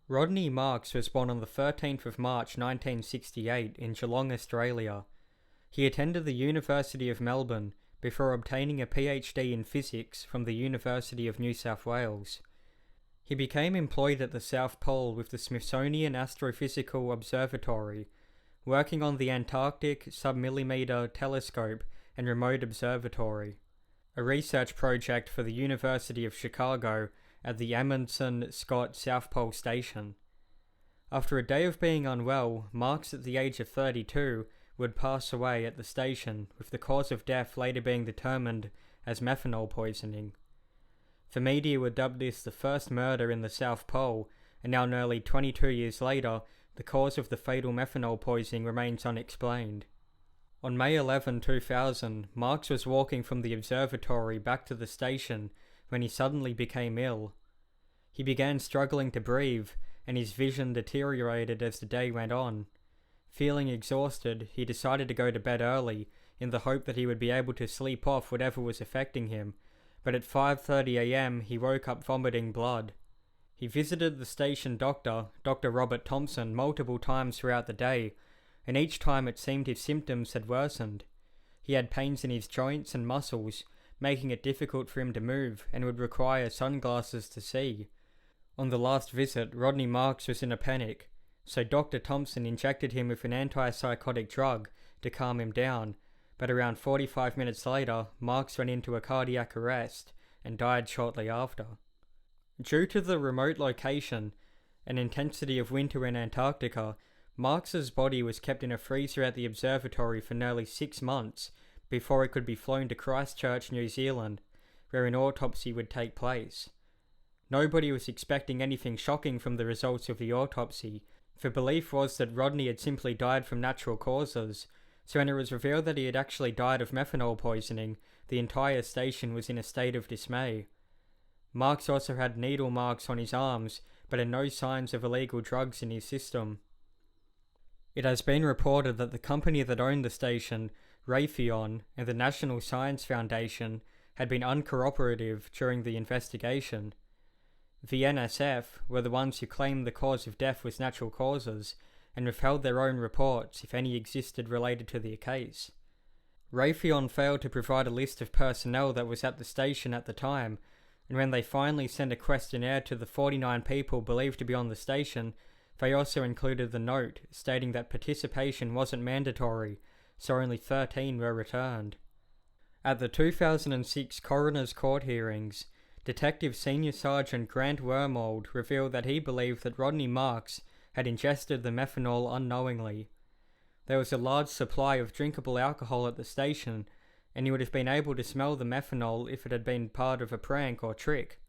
Rodney Marks was born on the 13th of March 1968 in Geelong, Australia. He attended the University of Melbourne before obtaining a PhD in physics from the University of New South Wales. He became employed at the South Pole with the Smithsonian Astrophysical Observatory, working on the Antarctic Submillimeter Telescope and Remote Observatory, a research project for the University of Chicago at the Amundsen Scott South Pole Station. After a day of being unwell, Marks at the age of 32 would pass away at the station, with the cause of death later being determined as methanol poisoning. The media would dub this the first murder in the South Pole, and now nearly 22 years later, the cause of the fatal methanol poisoning remains unexplained. On May 11, 2000, Marks was walking from the observatory back to the station when he suddenly became ill. He began struggling to breathe, and his vision deteriorated as the day went on. Feeling exhausted, he decided to go to bed early, in the hope that he would be able to sleep off whatever was affecting him, but at 5:30 a.m. he woke up vomiting blood. He visited the station doctor, Dr. Robert Thompson, multiple times throughout the day, and each time it seemed his symptoms had worsened. He had pains in his joints and muscles, making it difficult for him to move and would require sunglasses to see. On the last visit, Rodney Marks was in a panic, so Dr. Thompson injected him with an antipsychotic drug to calm him down, but around 45 minutes later, Marks went into a cardiac arrest and died shortly after. Due to the remote location and intensity of winter in Antarctica, Marks's body was kept in a freezer at the observatory for nearly 6 months before it could be flown to Christchurch, New Zealand, where an autopsy would take place. Nobody was expecting anything shocking from the results of the autopsy. The belief was that Rodney had simply died from natural causes, so when it was revealed that he had actually died of methanol poisoning, the entire station was in a state of dismay. Marks also had needle marks on his arms, but had no signs of illegal drugs in his system. It has been reported that the company that owned the station, Raytheon, and the National Science Foundation had been uncooperative during the investigation. The NSF were the ones who claimed the cause of death was natural causes, and withheld their own reports if any existed related to the case. Raytheon failed to provide a list of personnel that was at the station at the time, and when they finally sent a questionnaire to the 49 people believed to be on the station, they also included the note stating that participation wasn't mandatory, so only 13 were returned. At the 2006 coroner's court hearings, Detective Senior Sergeant Grant Wormold revealed that he believed that Rodney Marks had ingested the methanol unknowingly. There was a large supply of drinkable alcohol at the station, and he would have been able to smell the methanol if it had been part of a prank or trick.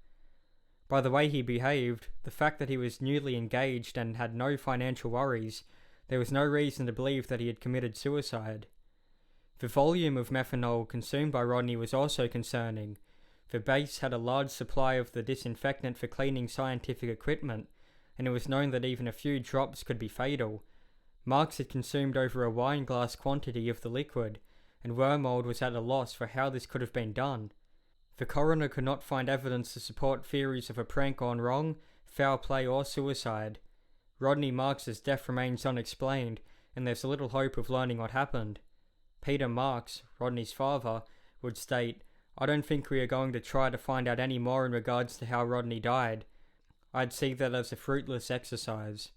By the way he behaved, the fact that he was newly engaged and had no financial worries, there was no reason to believe that he had committed suicide. The volume of methanol consumed by Rodney was also concerning. The base had a large supply of the disinfectant for cleaning scientific equipment, and it was known that even a few drops could be fatal. Marks had consumed over a wine glass quantity of the liquid, and Wormold was at a loss for how this could have been done. The coroner could not find evidence to support theories of a prank gone wrong, foul play or suicide. Rodney Marks's death remains unexplained, and there's little hope of learning what happened. Peter Marks, Rodney's father, would state, "I don't think we are going to try to find out any more in regards to how Rodney died. I'd see that as a fruitless exercise."